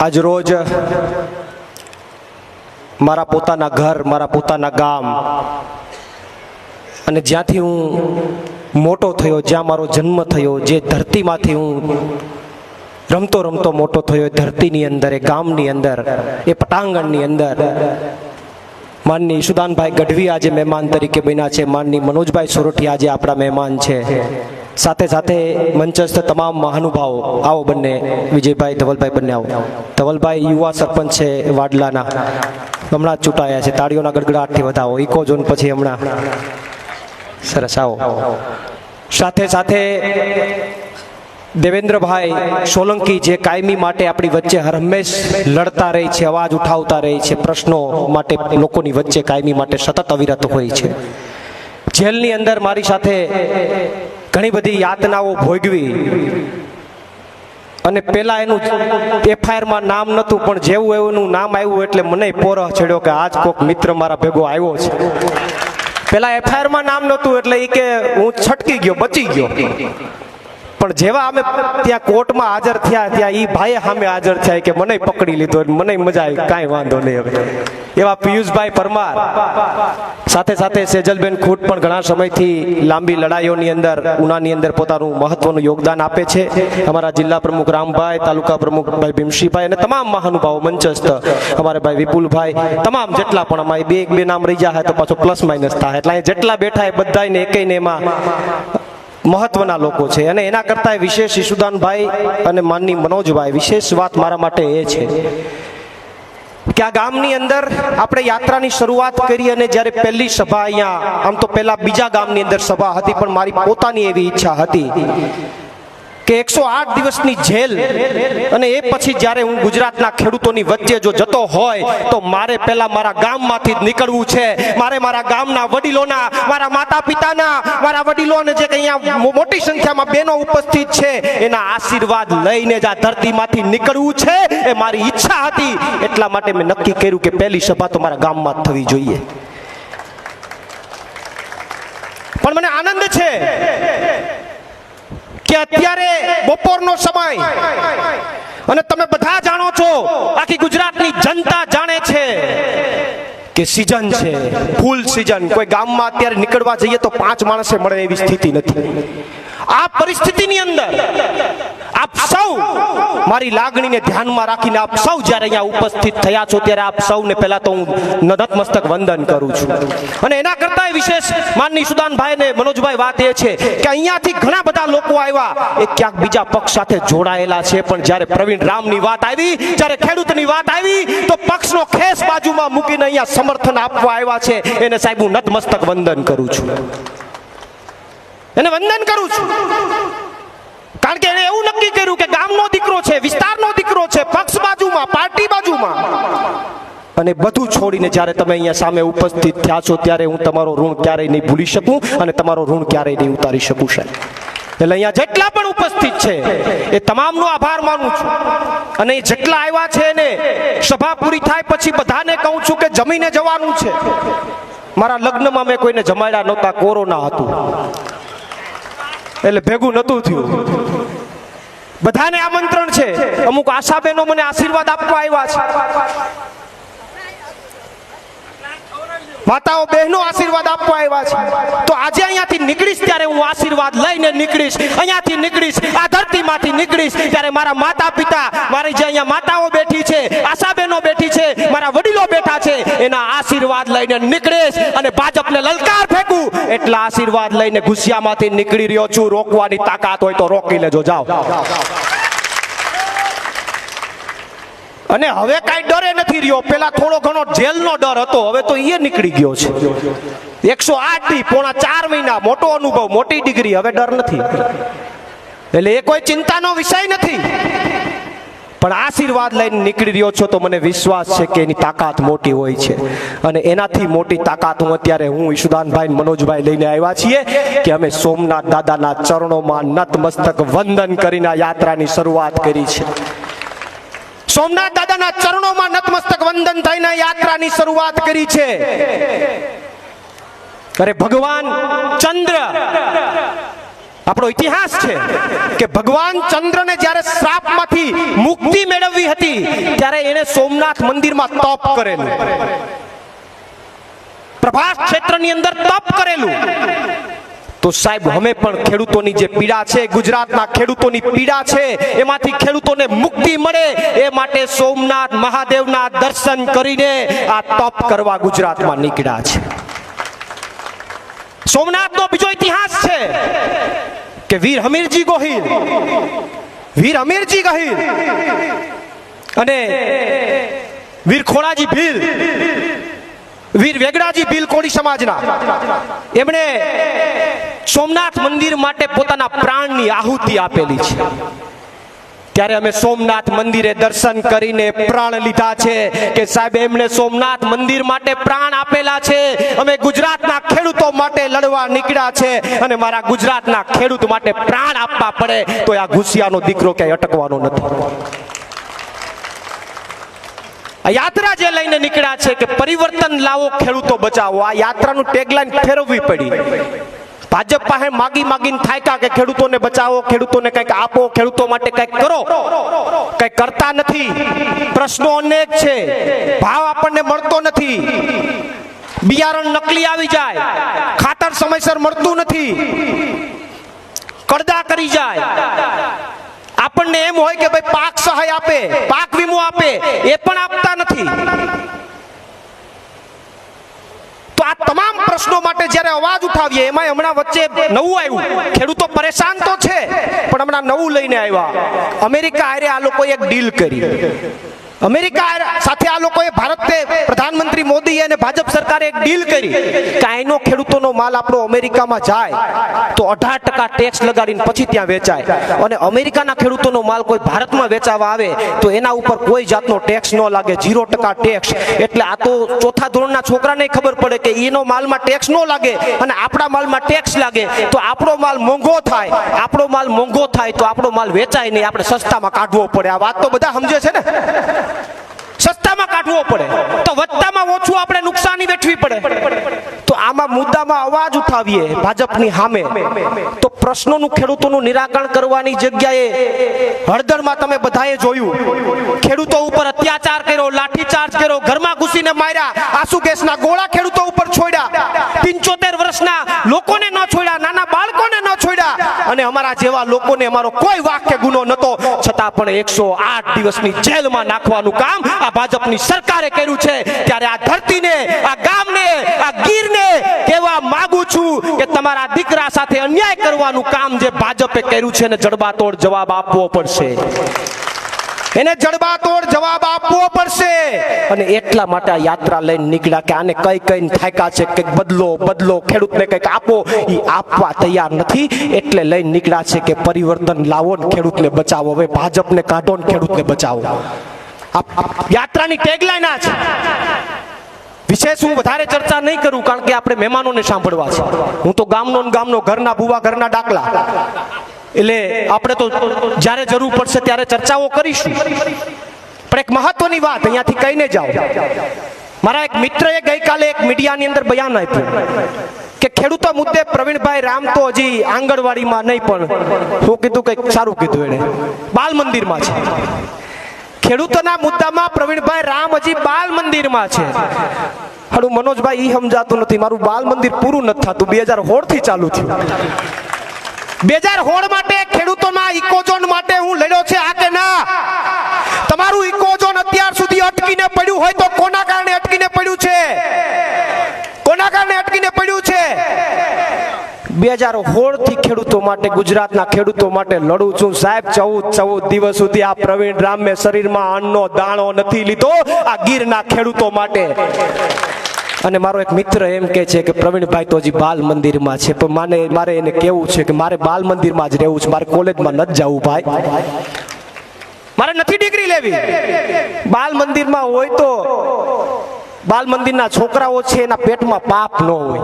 આજ રોજ મારા પોતાના ઘર, મારા પોતાના ગામ અને જ્યાંથી હું મોટો થયો, જ્યાં મારો જન્મ થયો, જે ધરતીમાંથી હું રમતો રમતો મોટો થયો, એ ધરતીની અંદર, એ ગામની અંદર, એ પટાંગણની અંદર માનની ઈશુદાનભાઈ ગઢવી આજે મહેમાન તરીકે બન્યા છે. માનની મનોજભાઈ સોરઠિયા આજે આપણા મહેમાન છે. સાથે સાથે મંચસ્થ તમામ મહાનુભાવો, આવો બંને, વિજયભાઈ, ધવલભાઈ બંને આવો. ધવલભાઈ યુવા સરપંચ છે વાડલાના, હમણાં જ ચૂંટાયા છે. તાળીઓના ગડગડાટથી વધાવો. ઇકો ઝોન પછી હમણાં સરસ, આવો. સાથે સાથે દેવેન્દ્રભાઈ સોલંકી, જે કાયમી માટે આપણી વચ્ચે હર હંમેશ લડતા રહી છે, અવાજ ઉઠાવતા રહી છે, પ્રશ્નો માટે લોકોની વચ્ચે કાયમી માટે સતત અવિરત હોય છે. જેલની અંદર મારી સાથે ઘણી બધી યાતનાઓ ભોગવી અને પેલા એનું એફઆઈઆરમાં નામ નહોતું, પણ જેવું એનું નામ આવ્યું એટલે મને પોરહ ચડ્યો કે આજ કોક મિત્ર મારા ભેગો આવ્યો છે. પેલા એફઆઈઆરમાં નામ નહોતું એટલે એ કે હું છટકી ગયો, બચી ગયો. પણ જેવા અમે ત્યાં કોર્ટમાં હાજર થયા, ત્યાં એ ભાઈએ સામે હાજર થયા કે મને પકડી લીધો, મને મજા આવી, કાંઈ વાંધો નહીં. હવે એવા પિયુષભાઈ પરમાર, સાથે સાથે સેજલબેન ખૂટ પણ ઘણા સમયથી લાંબી લડાઈઓની અંદર, ઉનાની અંદર પોતાનું મહત્વનું યોગદાન આપે છે. અમારા જિલ્લા પ્રમુખ રામભાઈ, તાલુકા પ્રમુખ ભાઈ ભીમશીભાઈ અને તમામ મહાનુભાવો મંચસ્થ, અમારે ભાઈ વિપુલભાઈ, તમામ જેટલા પણ અમારી બે નામ રહી જાય તો પાછો પ્લસ માઇનસ થાય, એટલે જેટલા બેઠા એ બધાને એકઈને એમાં મહત્વના લોકો છે. અને એના કરતા વિશેષ ઈશુદાનભાઈ અને માનની મનોજભાઈ, વિશેષ વાત મારા માટે એ છે કે આ ગામની અંદર આપણે યાત્રાની શરૂઆત કરી અને જ્યારે પહેલી સભા અહીંયા, આમ તો પહેલા બીજા ગામની અંદર સભા હતી, પણ મારી પોતાની એવી ઈચ્છા હતી કે 108 દિવસની જેલ અને એ પછી જ્યારે હું ગુજરાતના ખેડૂતોની વચ્ચે જો જતો હોય તો મારે પહેલા મારા ગામમાંથી જ નીકળવું છે. મારે મારા ગામના વડીલોના, મારા માતા પિતાના, મારા વડીલોને જે અહીંયા મોટી સંખ્યામાં બહેનો ઉપસ્થિત છે એના આશીર્વાદ લઈને જ આ ધરતીમાંથી નીકળવું છે. એ મારી ઈચ્છા હતી. એટલા માટે મેં નક્કી કર્યું કે પહેલી સભા તો મારા ગામમાં જ થવી જોઈએ. પણ મને આનંદ છે કે અત્યારે બપોરનો સમય અને તમે બધા જાણો છો, આખી ગુજરાતની જનતા જાણે છે કે સીઝન છે, ફૂલ સીઝન. કોઈ ગામમાં અત્યારે નીકળવા જઈએ તો 5 માણસે મળે એવી સ્થિતિ નથી. આ પરિસ્થિતિની અંદર આપ સૌ, મારી લાગણીને ધ્યાનમાં રાખીને આપ સૌ જ્યારે અહીંયા ઉપસ્થિત થયા છો ત્યારે આપ સૌને પહેલા તો હું નતમસ્તક વંદન કરું છું. અને એના કરતા વિશેષ માનની ઈશુદાનભાઈ ને મનોજભાઈ વાત એ છે કે અહીંયાથી ઘણા બધા લોકો આવ્યા, એ ક્યાંક બીજા પક્ષ સાથે જોડાયેલા છે, પણ જ્યારે પ્રવીણ રામની વાત આવી, જ્યારે ખેડૂતની વાત આવી તો પક્ષનો ખેસ બાજુમાં મૂકીને અહીંયા સમર્થન આપવા આવ્યા છે. એને સાહેબ હું નતમસ્તક વંદન કરું છું, એને વંદન કરું છું. કારણ કે એને એવું નક્કી કર્યું કે ગામનો દીકરો છે, વિસ્તારનો દીકરો છે, પક્ષ બાજુમાં, પાર્ટી બાજુમાં, અને બધું છોડીને જ્યારે તમે અહીંયા સામે ઉપસ્થિત થયા છો ત્યારે હું તમારો ઋણ ક્યારેય નહીં ભૂલી શકું અને તમારો ઋણ ક્યારેય નહીં ઉતારી શકું સાહેબ. એટલે અહીંયા જેટલા પણ ઉપસ્થિત છે એ તમામનો આભાર માનું છું. અને જેટલા આવ્યા છે એને સભા પૂરી થાય પછી બધાને કહું છું કે જમીને જવાનું છે. મારા લગ્નમાં મેં કોઈને જમાડ્યા નહોતા, કોરોના હતું એટલે ભેગું નતું થયું. બધાને આમંત્રણ છે. અમુક આશાબેનો મને આશીર્વાદ આપવા આવ્યા છે, માતાઓ બહેનો આશીર્વાદ આપવા આવ્યા છે. તો આજે અહીંયાથી નીકળીશ ત્યારે હું આશીર્વાદ લઈને નીકળીશ. અહીંયાથી નીકળીશ, આ ધરતીમાંથી નીકળીશ ત્યારે મારા માતા પિતા, મારી જે અહીંયા માતાઓ બેઠી છે, આશાબેનો બેઠી છે, મારા વડીલો બેઠા છે, એના આશીર્વાદ લઈને નીકળીશ અને ભાજપને લલકાર ફેંકું એટલા આશીર્વાદ લઈને ગુસ્સામાંથી નીકળી રહ્યો છું. રોકવાની તાકાત હોય તો રોકી લેજો, જાઓ. અને હવે કાંઈ ડરે નથી રહ્યો. પેલા થોડો ઘણો જેલનો ડર હતો, હવે તો એ નીકળી ગયો છે. 108 દી, પોણા 4 મહિના, મોટો અનુભવ, મોટી ડિગ્રી, હવે ડર નથી. એટલે એ કોઈ ચિંતાનો વિષય નથી. પણ આશીર્વાદ લઈને નીકળી રહ્યો છો તો મને વિશ્વાસ છે કે એની તાકાત મોટી હોય છે. અને એનાથી મોટી તાકાત અત્યારે હું ઈશુદાનભાઈ, મનોજભાઈ લઈને આવ્યા છીએ કે અમે સોમનાથ દાદાના ચરણોમાં નતમસ્તક વંદન કરીને આ યાત્રાની શરૂઆત કરી છે. સોમનાથ દાદાના ચરણોમાં નતમસ્તક વંદન થઈને યાત્રાની શરૂઆત કરી છે. અરે ભગવાન ચંદ્ર આપણો ઇતિહાસ છે કે ભગવાન ચંદ્રને જ્યારે શ્રાપમાંથી મુક્તિ મેળવવી હતી એણે સોમનાથ મંદિરમાં તપ કરેલું, પ્રભાસ ક્ષેત્રની અંદર તપ કરેલું. તો સાહેબ અમે પણ ખેડૂતોની જે પીડા છે, ગુજરાતના ખેડૂતોની પીડા છે, એમાંથી ખેડૂતોને મુક્તિ મળે એ માટે સોમનાથ મહાદેવના દર્શન કરીને આ તપ કરવા ગુજરાતમાં નીકળ્યા છે. સોમનાથનો બીજો ઇતિહાસ છે કે વીર હમીરજી ગોહિલ, વીર હમીરજી ગોહિલ અને વીર ખોડાજી ભીલ, વીર વેગડાજી ભીલ કોળી સમાજના, એમણે સોમનાથ મંદિર માટે પોતાના પ્રાણની આહુતિ આપેલી છે. ત્યારે અમે સોમનાથ મંદિરે દર્શન કરીને પ્રાણ લીધા છે કે સાહેબ એમણે સોમનાથ મંદિર માટે પ્રાણ આપેલા છે. અમે ગુજરાતના ખેડૂતો માટે લડવા નીકળ્યા છે અને મારા ગુજરાતના ખેડૂત માટે પ્રાણ આપવા પડે તો આ ઘુસિયાનો દીકરો ક્યાંય અટકવાનો નથી. આ યાત્રા જે લઈને નીકળ્યા છે કે પરિવર્તન લાવો, ખેડૂતો બચાવો, આ યાત્રાનું ટેગલાઈન ફેરવવી પડી. ભાજપ પાસે માગી માગીને થાક્યા કે ખેડૂતોને બચાવો, ખેડૂતોને કંઈક આપો, ખેડૂતો માટે કંઈક કરો, કંઈક કરતા નથી. પ્રશ્નો અનેક છે, ભાવ આપણને મળતો નથી, બિયારણ નકલી આવી જાય, ખાતર સમયસર મળતું નથી, કડદા કરી જાય. આપણને એમ હોય કે ભાઈ પાક સહાય આપે, પાક વીમો આપે, એ પણ આપતા નથી. તો આ તમામ પ્રશ્નો માટે જ્યારે અવાજ ઉઠાવીએ, એમાં હમણાં વચ્ચે નવું આવ્યું, ખેડૂતો પરેશાન તો છે પણ હમણાં નવું લઈને આવ્યા. અમેરિકા હારે આ લોકોએ એક ડીલ કરી. અમેરિકા સાથે આ લોકોએ ભારતે, પ્રધાનમંત્રી મોદી અને ભાજપ સરકારે એક ડીલ કરી કે અહીંનો ખેડૂતોનો માલ આપણો અમેરિકામાં જાય તો 18% ટેક્સ લગાડીને પછી ત્યાં વેચાય, અને અમેરિકાના ખેડૂતોનો માલ કોઈ ભારતમાં વેચાવા આવે તો એના ઉપર કોઈ જાતનો ટેક્સ ન લાગે, 0% ટેક્સ. એટલે આ તો ચોથા ધોરણના છોકરાને ખબર પડે કે એનો માલમાં ટેક્સ ન લાગે અને આપણા માલમાં ટેક્સ લાગે તો આપણો માલ મોંઘો થાય, આપણો માલ મોંઘો થાય તો આપણો માલ વેચાય નહીં, આપણે સસ્તામાં કાઢવો પડે. આ વાત તો બધા સમજે છે ને, સસ્તામાં કાઢવો પડે તો વધતામાં ઓછું આપણે નુકસાની વેઠવી પડે. તો આમાં મુદ્દામાં અવાજ ઉઠાવીએ ભાજપની સામે તો પ્રશ્નોનું, ખેડૂતોનું નિરાકરણ કરવાની જગ્યાએ હળદરમાં તમે બધાએ જોયું, ખેડૂતો ઉપર અત્યાચાર કર્યો, લાઠીચાર્જ કર્યો, ઘરમાં ઘૂસીને માર્યા, આંસુ ગેસના ગોળા ખેડૂતો ઉપર છોડ્યા, 75 વર્ષના લોકોને ન છોડ્યા, નાના બાળકોને ન છોડ્યા, અને અમારા જેવા લોકોને અમારો કોઈ વાંક કે ગુનો નતો, છતાં પણ 108 દિવસની જેલમાં નાખવાનું કામ આ ભાજપની સરકારે કર્યું છે. ત્યારે આ ધરતીને, આ ગામને, આ ગીરને કહેવા માંગુ છું કે તમારા દીકરા સાથે અન્યાય કરવાનું કામ જે ભાજપે કર્યું છે ને જડબાતોડ જવાબ આપવો પડશે, એને જડબાતોડ જવાબ આપવો પડશે. અને એટલા માટે આ યાત્રા લઈને નીકળ્યા કે આને કઈ કઈ થાક્યા છે કે બદલો બદલો, ખેડૂતને કંઈક આપો, એ આપવા તૈયાર નથી. એટલે લઈને નીકળ્યા છે કે પરિવર્તન લાવો ને ખેડૂતને બચાવો. હવે ભાજપને કાઢો ને ખેડૂતને બચાવો. યાત્રાની ટેગલાઈન આ છે. વિશેષ હું વધારે ચર્ચા નહીં કરું કારણ કે આપણે મહેમાનોને સાંભળવા છે. હું તો ગામનો ઘરના ભૂવા, ઘરના ડાકલા, એટલે આપણે તો જ્યારે જરૂર પડશે ત્યારે ચર્ચાઓ કરીશું. પણ એક મહત્વની વાત અહીંયાથી કહીને જાઓ. મારા એક મિત્રએ ગઈકાલે એક મીડિયાની અંદર બયાન આપ્યું કે ખેડૂતો મુદ્દે પ્રવીણભાઈ રામ તો હજી આંગણવાડીમાં નહીં, પણ શું કીધું, કંઈક સારું કીધું એને, બાલ મંદિરમાં છે. ખેડૂતોના મુદ્દામાં પ્રવીણભાઈ રામ હજી બાલ મંદિરમાં છે. હાડું મનોજભાઈ ઈ સમજાતું નથી, મારું બાલ મંદિર પૂરું નથી થતું, 2016 થી ચાલુ થયું. 2016 માટે ખેડૂતોના ઇકોઝોન માટે હું લડ્યો છે, આ કે ના? તમારું ઇકોઝોન અત્યાર સુધી અટકીને પડ્યું હોય તો કોના કારણે અટકીને પડ્યું છે? કોના કારણે અટકીને પડ્યું છે? 2016 થી ખેડૂતો માટે, ગુજરાતના ખેડૂતો માટે લડું છું સાહેબ. 14 દિવસ સુધી આ પ્રવીણ રામે શરીરમાં અન્નનો દાણો નથી લીધો આ ગીરના ખેડૂતો માટે. અને મારો એક મિત્ર એમ કહે છે કે પ્રવીણભાઈ તો હજી બાલ મંદિરમાં છે, પણ મારે એને કહેવું છે કે મારે બાલ મંદિરમાં જ રહેવું છે, મારે કોલેજમાં નથી જવું ભાઈ, મારે નથી ડિગ્રી લેવી. બાલ મંદિરમાં હોય તો બાલ મંદિરના છોકરાઓ છે એના પેટમાં પાપ ન હોય,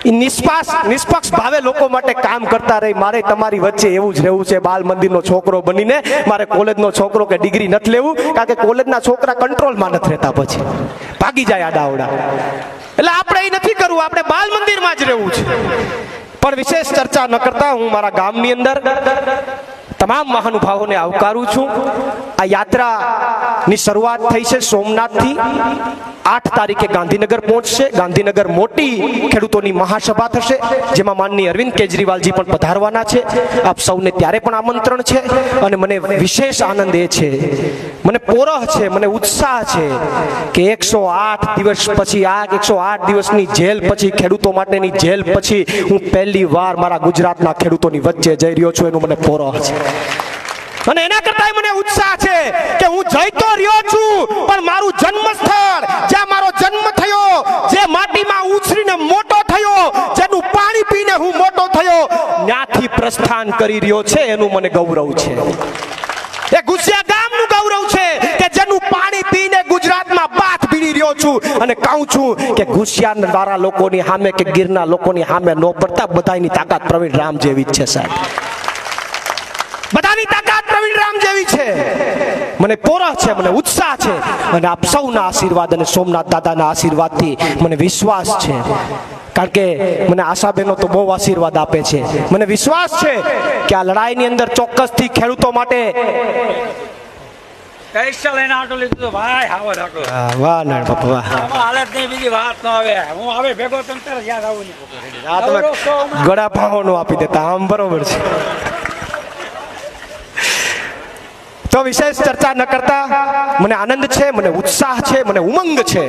નિષ્પક્ષ ભાવે લોકો માટે કામ કરતા રહી. મારે તમારી વચ્ચે એવું જ રહેવું છે, બાલ મંદિરનો છોકરો બનીને મારે કોલેજનો છોકરો કે ડિગ્રી નથી લેવું, કારણ કે કોલેજના છોકરા કંટ્રોલમાં નથી રહેતા, પછી ભાગી જાય આડાવડા. એટલે આપણે એ નથી કરવું, આપણે બાલ મંદિરમાં જ રહેવું છે. પણ વિશેષ ચર્ચા ન કરતા હું મારા ગામની અંદર તમામ મહાનુભાવોને આવકારું છું. આ યાત્રાની શરૂઆત થઈ છે સોમનાથથી. 8 તારીખે ગાંધીનગર પહોંચશે. ગાંધીનગર મોટી ખેડૂતોની મહાસભા થશે, જેમાં માનનીય અરવિંદ કેજરીવાલજી પણ પધારવાના છે. આપ સૌને ત્યારે પણ આમંત્રણ છે. અને મને વિશેષ આનંદ એ છે, મને પોરહ છે, મને ઉત્સાહ છે કે 108 દિવસ પછી, આ 108 દિવસની જેલ પછી, ખેડૂતો માટેની જેલ પછી હું પહેલી વાર મારા ગુજરાતના ખેડૂતોની વચ્ચે જઈ રહ્યો છું. એનું મને પોરહ છે. અને એના કરતા મને ઉત્સાહ છે કે હું જઈ તો રહ્યો છું, પણ મારું જન્મ સ્થળ, જ્યાં મારો જન્મ થયો, જે માટીમાં ઉછરીને મોટો થયો, જેનું પાણી પીને હું મોટો થયો, ત્યાંથી પ્રસ્થાન કરી રહ્યો છે. એનું મને ગૌરવ છે. એ ગુસિયા ગામનું ગૌરવ છે કે જેનું પાણી પીને ગુજરાતમાં બાથ ભીડી રહ્યો છું. અને કહું છું કે ગુસિયા વાળા લોકોની સામે કે ગીરના લોકોની સામે ન પડતા બધાની તાકાત પ્રવીણ રામ જેવી જ છે સાહેબ. બધાની તાકાત પ્રવીણ રામ જેવી છે. મને પોરહ છે, મને ઉત્સાહ છે. અને આપ સૌના આશીર્વાદ અને સોમનાથ દાદાના આશીર્વાદથી મને વિશ્વાસ છે. કારણ કે મને આશાબેનો તો બહુ આશીર્વાદ આપે છે. મને વિશ્વાસ છે કે આ લડાઈની અંદર ચોક્કસથી ખેડૂતો માટે વાહ ના બાપા વાહ. ગળા ભાવોનું આપી દેતા આમ બરોબર છે. તો વિશેષ ચર્ચા ન કરતા મને આનંદ છે, મને ઉત્સાહ છે, મને ઉમંગ છે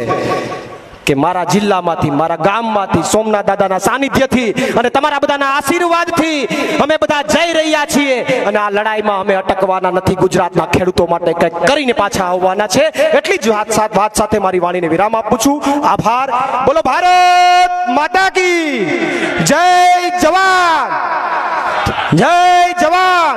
કે મારા જિલ્લામાંથી, મારા ગામમાંથી, સોમનાથ દાદાના સાનિધ્યથી અને તમારા બધાના આશીર્વાદથી અમે બધા જઈ રહ્યા છીએ. અને આ લડાઈમાં અમે અટકવાના નથી. ગુજરાતના ખેડૂતો માટે કંઈક કરીને પાછા આવવાના છે. એટલી જ વાત સાથે મારી વાણીને વિરામ આપું છું. આભાર. બોલો ભારત માતા કી જય. જવાન જય જવાન.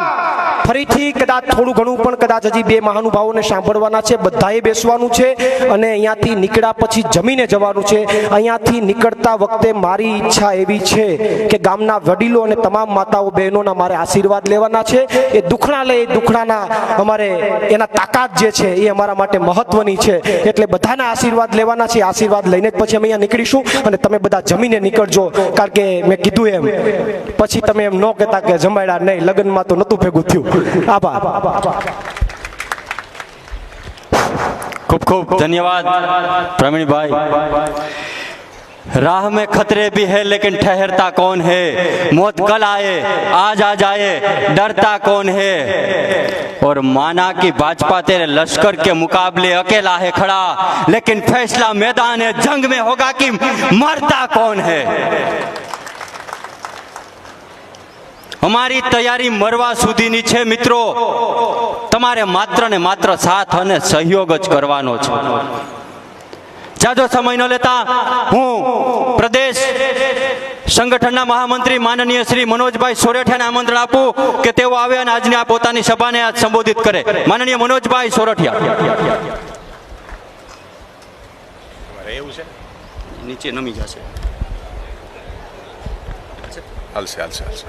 ફરીથી કદાચ થોડું ઘણું પણ કદાચ હજી 2 મહાનુભાવોને સાંભળવાના છે. બધાએ બેસવાનું છે અને અહીંયાથી નીકળ્યા પછી જમીને જવાનું છે. અહીંયાથી નીકળતા વખતે મારી ઈચ્છા એવી છે કે ગામના વડીલો અને તમામ માતાઓ બહેનોના મારે આશીર્વાદ લેવાના છે. એ દુખણા લે, એ દુખણાના અમારે એના તાકાત જે છે એ અમારા માટે મહત્વની છે. એટલે બધાના આશીર્વાદ લેવાના છે. આશીર્વાદ લઈને જ પછી અમે અહીંયા નીકળીશું. અને તમે બધા જમીને નીકળજો. કારણ કે મેં કીધું એમ પછી તમે એમ ન કહેતા કે જમાડ્યા નહીં, લગ્નમાં તો નહોતું ભેગું થયું. આભાર. खूब खूब धन्यवाद प्रवीण भाई. राह में खतरे भी है लेकिन ठहरता कौन है, मौत कल आए आज आ जाए डरता कौन है. और माना कि भाजपा तेरे लश्कर के मुकाबले अकेला है खड़ा, लेकिन फैसला मैदान जंग में होगा कि मरता कौन है. અમારી તૈયારી મરવા સુધીની છે મિત્રો. તમારે માત્ર ને માત્ર સાથ અને સહયોગ જ કરવાનો છે. જાજો સમય ન લેતા હું પ્રદેશ સંગઠનના મહામંત્રી માનનીય શ્રી મનોજભાઈ સોરઠિયાને આમંત્રણ આપું કે તેઓ આવે અને આજની આ પોતાની સભાને સંબોધિત કરે. માનનીય મનોજભાઈ સોરઠિયા. એવું છે નીચે નમી જશે. હાલશે હાલશે હાલશે.